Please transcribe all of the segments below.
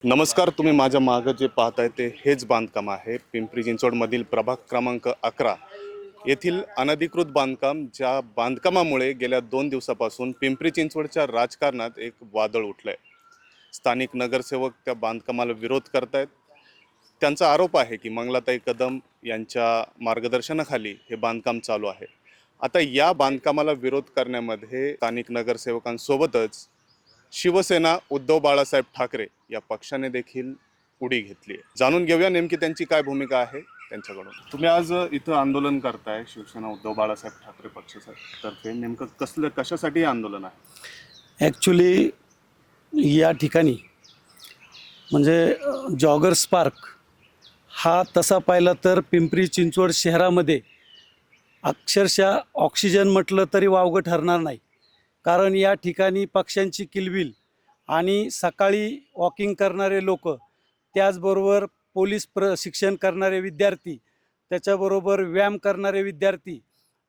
नमस्कार. तुम्ही माझ्या मागं जे पाहताय ते हेच बांधकाम आहे. पिंपरी चिंचवडमधील प्रभाग क्रमांक 11 येथील अनधिकृत बांधकाम, ज्या बांधकामामुळे गेल्या 2 दिवसापासून पिंपरी चिंचवडच्या राजकारणात एक वादळ उठलंय. स्थानिक नगरसेवक त्या बांधकामाला विरोध करतायत. त्यांचा आरोप आहे की मंगलाताई कदम यांच्या मार्गदर्शनाखाली हे बांधकाम चालू आहे. आता या बांधकामाला विरोध करण्यामध्ये स्थानिक नगरसेवकांसोबतच शिवसेना, उद्धव बाळासाहेब ठाकरे या पक्षाने देखील उडी घेतली आहे. जाणून घेऊया नेमकी त्यांची काय भूमिका आहे त्यांच्याकडून. तुम्ही आज इथं आंदोलन करताय, शिवसेना उद्धव बाळासाहेब ठाकरे पक्षातर्फे. नेमकं कशासाठी हे आंदोलन आहे? ॲक्च्युली या ठिकाणी म्हणजे जॉगर्स पार्क हा तसा पाहिला तर पिंपरी चिंचवड शहरामध्ये अक्षरशः ऑक्सिजन म्हटलं तरी वावगं ठरणार नाही. कारण या ठिकाणी पक्ष्यांची किलबिल आणि सकाळी वॉकिंग करणारे लोक, त्याचबरोबर पोलीस प्रशिक्षण करणारे विद्यार्थी, त्याच्याबरोबर व्यायाम करणारे विद्यार्थी,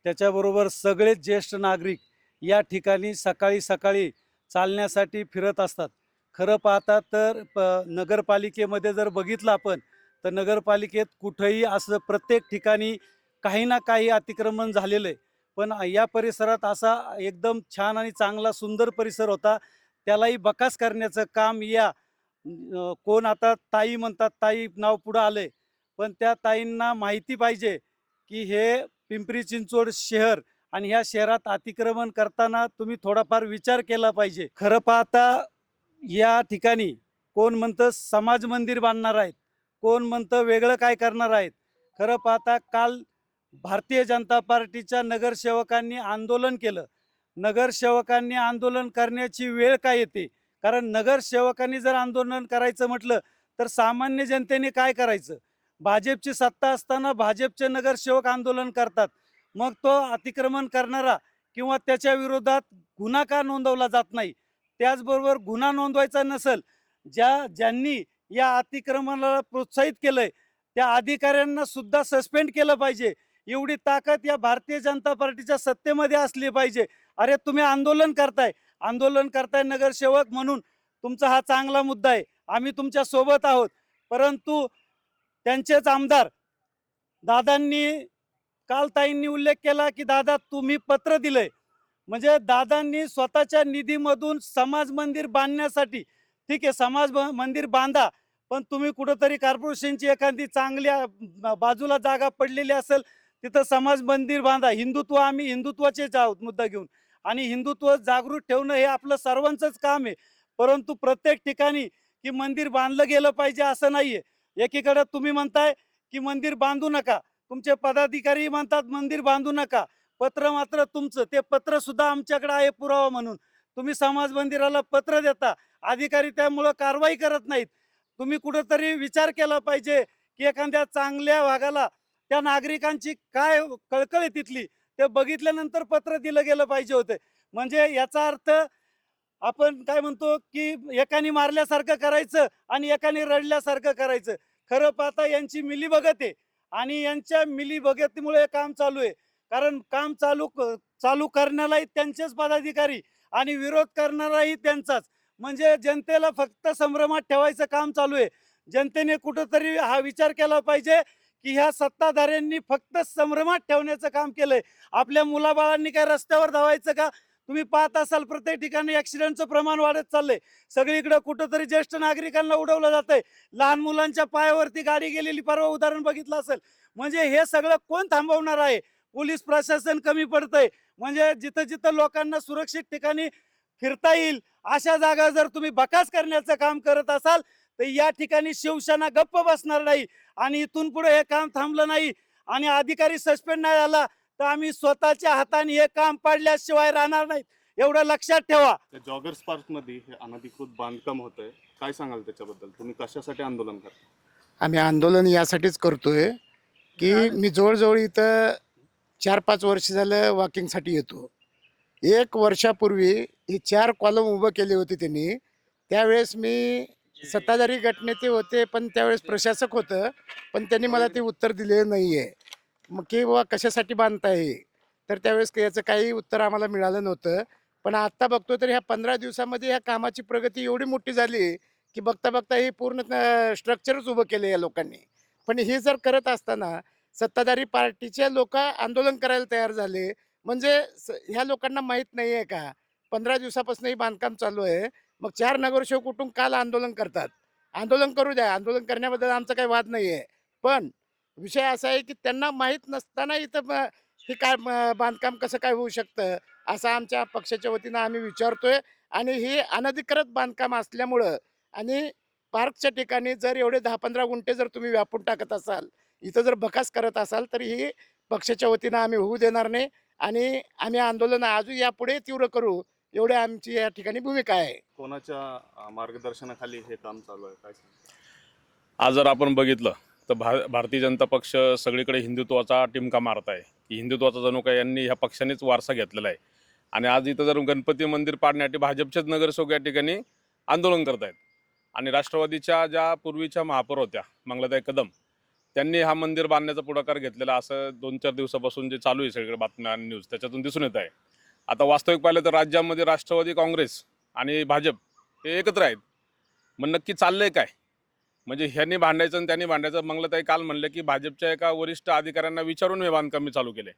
त्याच्याबरोबर सगळेच ज्येष्ठ नागरिक या ठिकाणी सकाळी सकाळी चालण्यासाठी फिरत असतात. खरं पाहता तर नगरपालिकेमध्ये जर बघितलं आपण तर नगरपालिकेत कुठंही असं प्रत्येक ठिकाणी काही ना काही अतिक्रमण झालेलं आहे. पण या परिसरात असा एकदम छान आणि चांगला सुंदर परिसर होता, त्यालाही बकास करण्याचं काम या कोण आता ताई म्हणतात, ताई नाव पुढं आलंय. पण त्या ताईंना माहिती पाहिजे की हे पिंपरी चिंचवड शहर आणि ह्या शहरात अतिक्रमण करताना तुम्ही थोडाफार विचार केला पाहिजे. खरं पाहता या ठिकाणी कोण म्हणतं समाज मंदिर बांधणार आहेत, कोण म्हणतं वेगळं काय करणार आहेत. खरं पाहता काल भारतीय जनता पार्टीच्या नगरसेवकांनी आंदोलन केलं. नगरसेवकांनी आंदोलन करण्याची वेळ काय येते? कारण नगरसेवकांनी जर आंदोलन करायचं म्हटलं तर सामान्य जनतेने काय करायचं? भाजपची सत्ता असताना भाजपचे नगरसेवक आंदोलन करतात. मग तो अतिक्रमण करणारा किंवा त्याच्या विरोधात गुन्हा का नोंदवला जात नाही? त्याचबरोबर गुन्हा नोंदवायचा नसेल, ज्यांनी या अतिक्रमणाला प्रोत्साहित केलंय त्या अधिकाऱ्यांना सुद्धा सस्पेंड केलं पाहिजे. एवढी ताकद या भारतीय जनता पार्टीच्या सत्तेमध्ये असली पाहिजे. अरे तुम्ही आंदोलन करताय नगरसेवक म्हणून तुमचा हा चांगला मुद्दा आहे, आम्ही तुमच्या सोबत आहोत. परंतु त्यांचेच आमदार दादांनी, काल ताईंनी उल्लेख केला की दादा तुम्ही पत्र दिलंय, म्हणजे दादांनी स्वतःच्या निधीमधून समाज मंदिर बांधण्यासाठी, ठीक आहे समाज मंदिर बांधा, पण तुम्ही कुठंतरी कॉर्पोरेशनची एखादी चांगल्या बाजूला जागा पडलेली असेल तिथं समाज मंदिर बांधा. आम्ही हिंदुत्वाचेच आहोत मुद्दा घेऊन, आणि हिंदुत्व जागृत ठेवणं हे आपलं सर्वांचंच काम आहे. परंतु प्रत्येक ठिकाणी की मंदिर बांधलं गेलं पाहिजे असं नाहीये. एकीकडे तुम्ही म्हणताय की मंदिर बांधू नका, तुमचे पदाधिकारी म्हणतात मंदिर बांधू नका, पत्र मात्र तुमचं, ते पत्र सुद्धा आमच्याकडे आहे पुरावा म्हणून. तुम्ही समाज मंदिराला पत्र देता, अधिकारी त्यामुळं कारवाई करत नाहीत. तुम्ही कुठंतरी विचार केला पाहिजे की एखाद्या चांगल्या भागाला त्या नागरिकांची काय कळकळ आहे तिथली ते बघितल्यानंतर पत्र दिलं गेलं पाहिजे होते. म्हणजे याचा अर्थ आपण काय म्हणतो की एकाने मारल्यासारखं करायचं आणि एकाने रडल्यासारखं करायचं. खरं पाहता यांची मिलीभगत आहे आणि यांच्या मिलीभगतीमुळे काम चालू आहे. कारण काम चालू करण्यालाही त्यांचेच पदाधिकारी आणि विरोध करणाराही त्यांचाच. म्हणजे जनतेला फक्त संभ्रमात ठेवायचं काम चालू आहे. जनतेने कुठंतरी हा विचार केला पाहिजे की ह्या सत्ताधाऱ्यांनी फक्त संभ्रमात ठेवण्याचं काम केलंय. आपल्या मुलाबाळांनी काय रस्त्यावर धावायचं का? तुम्ही पाहत असाल प्रत्येक ठिकाणी ऍक्सिडेंटचं प्रमाण वाढत चाललंय. सगळीकडे कुठंतरी ज्येष्ठ नागरिकांना उडवलं जातंय, लहान मुलांच्या पायावरती गाडी गेलेली परवा उदाहरण बघितलं असेल. म्हणजे हे सगळं कोण थांबवणार आहे? पोलीस प्रशासन कमी पडतंय. म्हणजे जिथं जिथं लोकांना सुरक्षित ठिकाणी फिरता येईल अशा जागा जर तुम्ही बकास करण्याचं काम करत असाल तर या ठिकाणी शिवसेना गप्प बसणार नाही. आणि इथून पुढे हे काम थांबलं नाही आणि अधिकारी सस्पेंड नाही झाला तर आम्ही स्वतःच्या हाताने हे काम पाडल्याशिवाय राहणार नाहीत, एवढं लक्षात ठेवा. जॉगर्स पार्क मध्ये हे अनधिकृत बांधकाम होतंय, काय सांगाल त्याच्याबद्दल? तुम्ही कशासाठी आंदोलन करता? आम्ही आंदोलन यासाठीच करतोय की मी जवळजवळ इथं 4-5 वर्ष झालं वॉकिंगसाठी येतो. 1 वर्षापूर्वी ही 4 कॉलम उभं केले होते त्यांनी. त्यावेळेस मी सत्ताधारी गटनेते होते, पण त्यावेळेस प्रशासक होतं, पण त्यांनी मला ते उत्तर दिले नाही आहे. मग की बाबा कशासाठी बांधताय, तर त्यावेळेस याचं काही उत्तर आम्हाला मिळालं नव्हतं. पण आत्ता बघतो तर ह्या 15 दिवसामध्ये ह्या कामाची प्रगती एवढी मोठी झाली की बघता बघता हे पूर्ण स्ट्रक्चरच उभं केलं या लोकांनी. पण हे जर करत असताना सत्ताधारी पार्टीचे लोक आंदोलन करायला तयार झाले, म्हणजे ह्या लोकांना माहीत नाही आहे का 15 दिवसापासून हे बांधकाम चालू आहे. मग 4 नगरसेवक उठून काल आंदोलन करतात. आंदोलन करू द्या, आंदोलन करण्याबद्दल आमचा काही वाद नाही आहे. पण विषय असा आहे की त्यांना माहीत नसताना इथं हे काय बांधकाम कसं काय होऊ शकतं, असं आमच्या पक्षाच्या वतीनं आम्ही विचारतोय. आणि हे अनधिकृत बांधकाम असल्यामुळं आणि पार्कच्या ठिकाणी जर एवढे 10-15 गुंठे जर तुम्ही व्यापून टाकत असाल, इथं जर बकास करत असाल, तर ही पक्षाच्या वतीनं आम्ही होऊ देणार नाही. आणि आम्ही आंदोलन अजून यापुढे तीव्र करू, एवढी आमची या ठिकाणी भूमिका आहे. कोणाच्या मार्गदर्शनाखाली हे काम चालू आहे काय सांगता? आज जर आपण बघितलं तर भारतीय जनता पक्ष सगळीकडे हिंदुत्वाचा टिमका मारत आहे की हिंदुत्वाचा जणू काय यांनी ह्या पक्षानेच वारसा घेतलेला आहे. आणि आज इथं जर गणपती मंदिर पाडण्यासाठी भाजपचेच नगरसेवक या ठिकाणी आंदोलन करत आहेत. आणि राष्ट्रवादीच्या ज्या पूर्वीच्या महापौर होत्या मंगलाताई कदम, त्यांनी हा मंदिर बांधण्याचा पुढाकार घेतलेला असं 2-4 दिवसापासून जे चालू आहे सगळीकडे बातम्या आणि न्यूज त्याच्यातून दिसून येत आहे. आता वास्तविक पाहिलं तर राज्यामध्ये राष्ट्रवादी काँग्रेस आणि भाजप हे एकत्र आहेत. मग नक्की चाललंय काय? म्हणजे ह्यांनी भांडायचं आणि त्यांनी भांडायचं. मंगलाताई काल म्हणले की भाजपच्या एका वरिष्ठ अधिकाऱ्यांना विचारून हे बांधकाम मी चालू केले.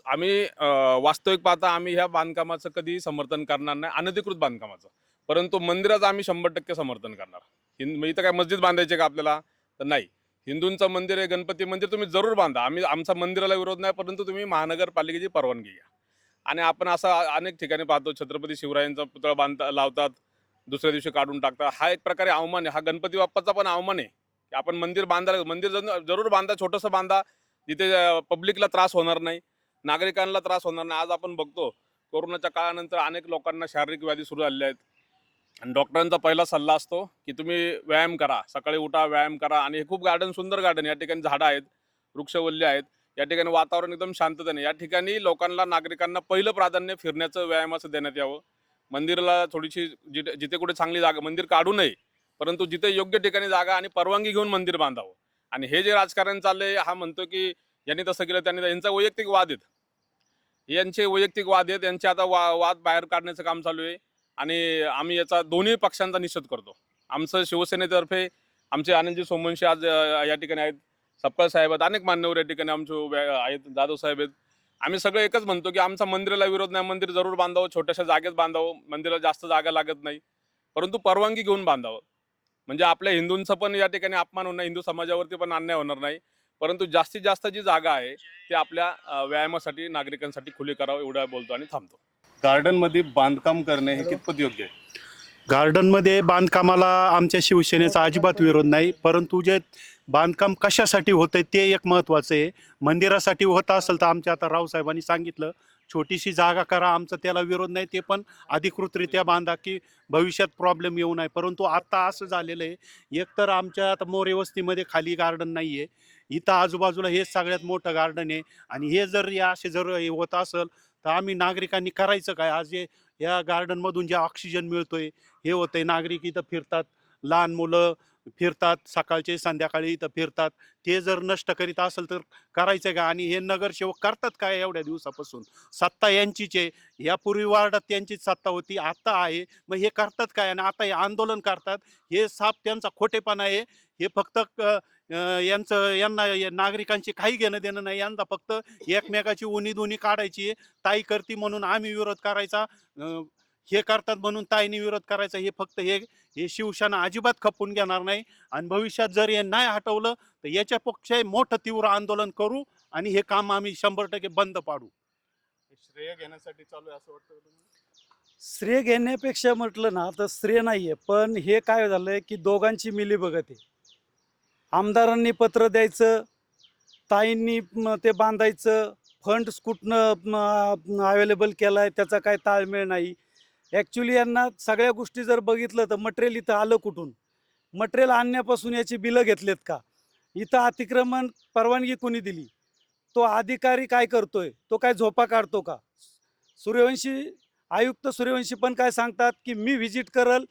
आम्ही वास्तविक पाहता आम्ही ह्या बांधकामाचं कधीही समर्थन करणार नाही, अनधिकृत बांधकामाचं. परंतु मंदिराचं आम्ही 100% समर्थन करणार. इथं काय मस्जिद बांधायचे का आपल्याला? तर नाही. हिंदूंचं मंदिर आहे, गणपती मंदिर तुम्ही जरूर बांधा. आमचा मंदिराला विरोध नाही, परंतु तुम्ही महानगरपालिकेची परवानगी घ्या. आणि आपण असं अनेक ठिकाणी पाहतो, छत्रपती शिवरायांचा पुतळा लावतात, दुसऱ्या दिवशी काढून टाकतात. हा एक प्रकारे अवमान आहे. हा गणपती बाप्पाचा पण अवमान आहे की आपण मंदिर जरूर बांधा, छोटंसं बांधा, जिथे पब्लिकला त्रास होणार नाही, नागरिकांना त्रास होणार नाही. आज आपण बघतो कोरोनाच्या काळानंतर अनेक लोकांना शारीरिक व्याधी सुरू झालेल्या आहेत. आणि डॉक्टरांचा पहिला सल्ला असतो की तुम्ही व्यायाम करा, सकाळी उठा, व्यायाम करा. आणि हे खूप सुंदर गार्डन, या ठिकाणी झाडं आहेत, वृक्षवल्ली आहेत, या ठिकाणी वातावरण एकदम शांततेने. या ठिकाणी लोकांना, नागरिकांना पहिलं प्राधान्य फिरण्याचं, व्यायामाचं देण्यात यावं. मंदिराला थोडीशी जिथे कुठे चांगली जागा, मंदिर काढू नये, परंतु जिथे योग्य ठिकाणी जागा आणि परवानगी घेऊन मंदिर बांधावं. आणि हे जे राजकारण चाललंय, हा म्हणतो की यांनी तसं केलं, त्यांनी, यांचा वैयक्तिक वाद आहेत, यांचे वैयक्तिक वाद आहेत, यांचे आता वाद बाहेर काढण्याचं काम चालू आहे. आणि आम्ही याचा दोन्ही पक्षांचा निषेध करतो. आमचं शिवसेनेतर्फे आमचे आनंदजी सोमवंशी आज या ठिकाणी आहेत, सपकाळ साहेब आहेत, अनेक मान्यवर या ठिकाणी आमचे आहेत, जाधव साहेब आहेत. आम्ही सगळं एकच म्हणतो की आमचा मंदिराला विरोध नाही, मंदिर जरूर बांधावं, छोट्याशा जागेत बांधावं, मंदिराला जास्त जागा लागत नाही, परंतु परवानगी घेऊन बांधावं. म्हणजे आपल्या हिंदूंचं पण या ठिकाणी अपमान होणार, हिंदू समाजावरती पण अन्याय होणार नाही. परंतु जास्तीत जास्त जी जागा आहे ती आपल्या व्यायामासाठी, नागरिकांसाठी खुली करावं, एवढं बोलतो आणि थांबतो. गार्डनमध्ये बांधकाम करणे हे कितपत योग्य आहे? गार्डनमध्ये बांधकामाला आमच्या शिवसेनेचा अजिबात विरोध नाही, परंतु जे बांधकाम कशासाठी होतं ते एक महत्त्वाचं आहे. मंदिरासाठी होत असेल तर आमच्या आता रावसाहेबांनी सांगितलं छोटीशी जागा करा, आमचा त्याला विरोध नाही, ते पण अधिकृतरित्या बांधा की भविष्यात प्रॉब्लेम येऊ नये. परंतु आता असं झालेलं आहे, एकतर आमच्या आता मोरे वस्तीमध्ये खाली गार्डन नाही आहे, इथं आजूबाजूला हे सगळ्यात मोठं गार्डन आहे. आणि हे जर असे जर होत असेल तर आम्ही नागरिकांनी करायचं काय? आज जे या गार्डनमधून जे ऑक्सिजन मिळतोय हे होतंय, नागरिक इथं फिरतात, लहान मुलं फिरतात, सकाळचे संध्याकाळी इथं फिरतात, ते जर नष्ट करीत असेल तर करायचं का? आणि हे नगरसेवक करतात काय एवढ्या दिवसापासून? सत्ता यांचीच आहे, यापूर्वी वार्डात त्यांचीच सत्ता होती, आता आहे, मग हे करतात काय? आणि आता हे आंदोलन करतात, हे साफ त्यांचा खोटेपणा आहे. हे फक्त यांना नागरिकांची काही घेणं देणं नाही, यांना फक्त एकमेकाची उणी काढायची. ताई करती म्हणून आम्ही विरोध करायचा, हे करतात म्हणून ताईने विरोध करायचा. हे फक्त हे शिवसेना अजिबात खपून घेणार नाही. आणि भविष्यात जर हे नाही हटवलं तर याच्यापेक्षा मोठं तीव्र आंदोलन करू आणि हे काम आम्ही 100% बंद पाडू. श्रेय घेण्यासाठी चालू आहे असं वाटतं तुम्हाला? श्रेय घेण्यापेक्षा म्हटलं ना तर श्रेय नाही आहे, पण हे काय झालं आहे की दोघांची मिलीभगत आहे. आमदारांनी पत्र द्यायचं, ताईंनी ते बांधायचं, फंड्स कुठनं अवेलेबल केला आहे त्याचा काय ताळमेळ नाही. ॲक्च्युली यांना सगळ्या गोष्टी जर बघितलं तर मटेरियल इथं आलं कुठून? मटेरियल आणण्यापासून याची बिलं घेतलेत का? इथं अतिक्रमण परवानगी कोणी दिली? तो अधिकारी काय करतोय? तो काय झोपा काढतो का? आयुक्त सूर्यवंशी पण काय सांगतात की मी व्हिजिट करल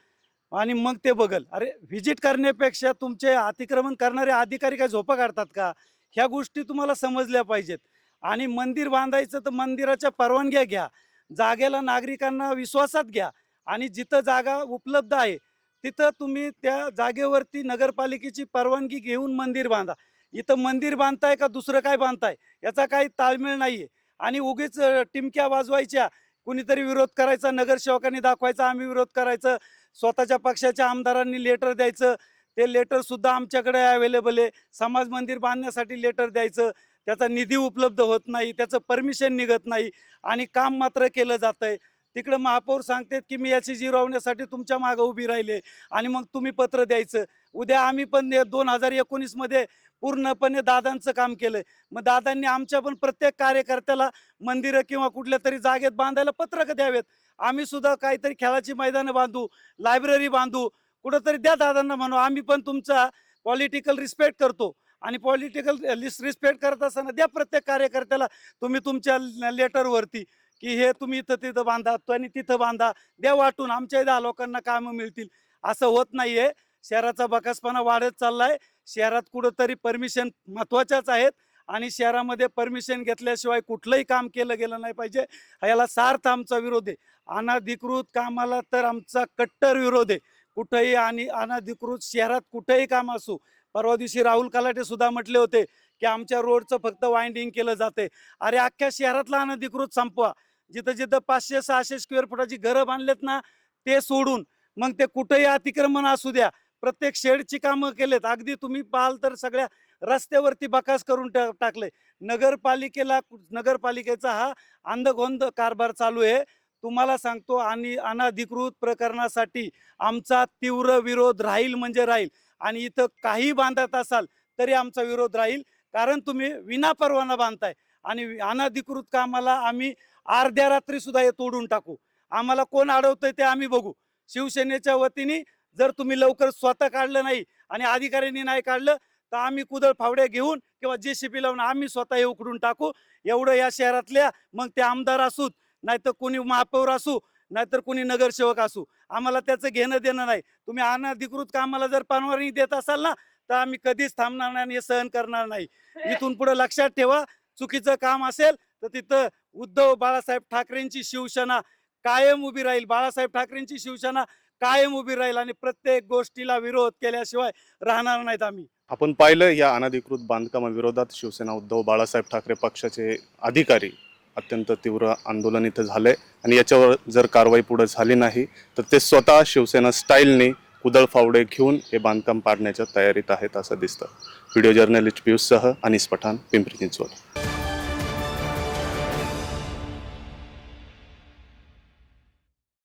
आणि मग ते बघल. अरे व्हिजिट करण्यापेक्षा तुमचे अतिक्रमण करणारे अधिकारी काय झोपा काढतात का? ह्या गोष्टी तुम्हाला समजल्या पाहिजेत. आणि मंदिर बांधायचं तर मंदिराच्या परवानग्या घ्या, जागेला नागरिकांना विश्वासात घ्या. आणि जिथं जागा उपलब्ध आहे तिथं तुम्ही त्या जागेवरती नगरपालिकेची परवानगी घेऊन मंदिर बांधा. इथं मंदिर बांधताय का दुसरं काय बांधताय याचा काही ताळमेळ नाही आहे. आणि उगीच टिमक्या वाजवायच्या, कुणीतरी विरोध करायचा, नगरसेवकांनी दाखवायचा आम्ही विरोध करायचं, स्वतःच्या पक्षाच्या आमदारांनी लेटर द्यायचं, ते लेटरसुद्धा आमच्याकडे अवेलेबल आहे. समाज मंदिर बांधण्यासाठी लेटर द्यायचं, त्याचा निधी उपलब्ध होत नाही, त्याचं परमिशन निघत नाही आणि काम मात्र केलं जातं आहे. तिकडं महापौर सांगतात की मी याची जिरवण्यासाठी तुमच्या मागं उभी राहिले आणि मग तुम्ही पत्र द्यायचं. उद्या आम्ही पण 2019मध्ये पूर्णपणे दादांचं काम केलंय. मग दादांनी आमच्या पण प्रत्येक कार्यकर्त्याला मंदिरं किंवा कुठल्या तरी जागेत बांधायला पत्रकं द्यावेत. आम्ही सुद्धा काहीतरी खेळाची मैदानं बांधू, लायब्ररी बांधू, कुठंतरी द्या दादांना म्हणू आम्ही पण तुमचा पॉलिटिकल रिस्पेक्ट करतो. आणि पॉलिटिकल रिस्पेक्ट करत असताना द्या प्रत्येक कार्यकर्त्याला तुम्ही तुमच्या लेटरवरती की हे तुम्ही इथं तिथं बांधा आणि तिथं बांधा, द्या वाटून, आमच्या 10 लोकांना कामं मिळतील. असं होत नाहीये. शहराचा बकासपणा वाढत चाललाय. शहरात कुठंतरी परमिशन महत्वाच्याच आहेत आणि शहरामध्ये परमिशन घेतल्याशिवाय कुठलंही काम केलं गेलं नाही पाहिजे. याला सार्थ आमचा विरोध आहे. अनधिकृत कामाला तर आमचा कट्टर विरोध आहे. कुठंही आणि अनधिकृत शहरात कुठंही काम असो. परवा दिवशी राहुल कलाटे सुद्धा म्हटले होते की आमच्या रोडचं फक्त वाइंडिंग केलं जाते. अरे अख्ख्या शहरातला अनधिकृत संपवा. जिथं जिथं 500-600 स्क्वेअर फुटाची घरं बांधलेत ना ते सोडून मग ते कुठेही अतिक्रमण असू द्या, प्रत्येक शेडची कामं केलेत. अगदी तुम्ही पाहाल तर सगळ्या रस्त्यावरती बकास करून टाकले. नगरपालिकेचा हा अंधगोंद कारभार चालू आहे. तुम्हाला सांगतो आणि अनधिकृत प्रकरणासाठी आमचा तीव्र विरोध राहील म्हणजे राहील. आणि इथं काही बांधत असाल तरी आमचा विरोध राहील. कारण तुम्ही विनापरवाना बांधताय आणि अनधिकृत कामाला आम्ही अर्ध्या रात्री सुद्धा हे तोडून टाकू. आम्हाला कोण अडवतंय ते आम्ही बघू. शिवसेनेच्या वतीने जर तुम्ही लवकर स्वतः काढलं नाही आणि अधिकाऱ्यांनी नाही काढलं तर आम्ही कुदळ फावड्या घेऊन किंवा JCB लावून आम्ही स्वतः हे उकडून टाकू. एवढं या शहरातल्या मग ते आमदार असूत, नाहीतर कोणी महापौर असू, नाहीतर कोणी नगरसेवक असू, आम्हाला त्याचं घेणं देणं नाही. तुम्ही अनधिकृत कामाला जर परवानगी देत असाल ना तर आम्ही कधीच थांबणार नाही आणि हे सहन करणार नाही. इथून पुढे लक्षात ठेवा, चुकीचं काम असेल तर तिथं उद्धव बाळासाहेब ठाकरेंची शिवसेना कायम उभी राहील. बाळासाहेब ठाकरेंची शिवसेना कायम उभी राहील आणि प्रत्येक गोष्टीला विरोध केल्याशिवाय राहणार नाहीत आम्ही. आपण पाहिलं या अनधिकृत बांधकामाविरोधात शिवसेना उद्धव बाळासाहेब ठाकरे पक्षाचे अधिकारी अत्यंत तीव्र आंदोलन इथं झालंय आणि याच्यावर जर कारवाई पुढे झाली नाही तर ते स्वतः शिवसेना स्टाईलने कुदळ फावडे घेऊन हे बांधकाम पाडण्याच्या तयारीत आहेत असं दिसतं. व्हिडिओ जर्नलिस्ट पियुषसह अनिस पठाण, पिंपरी चिंचवड.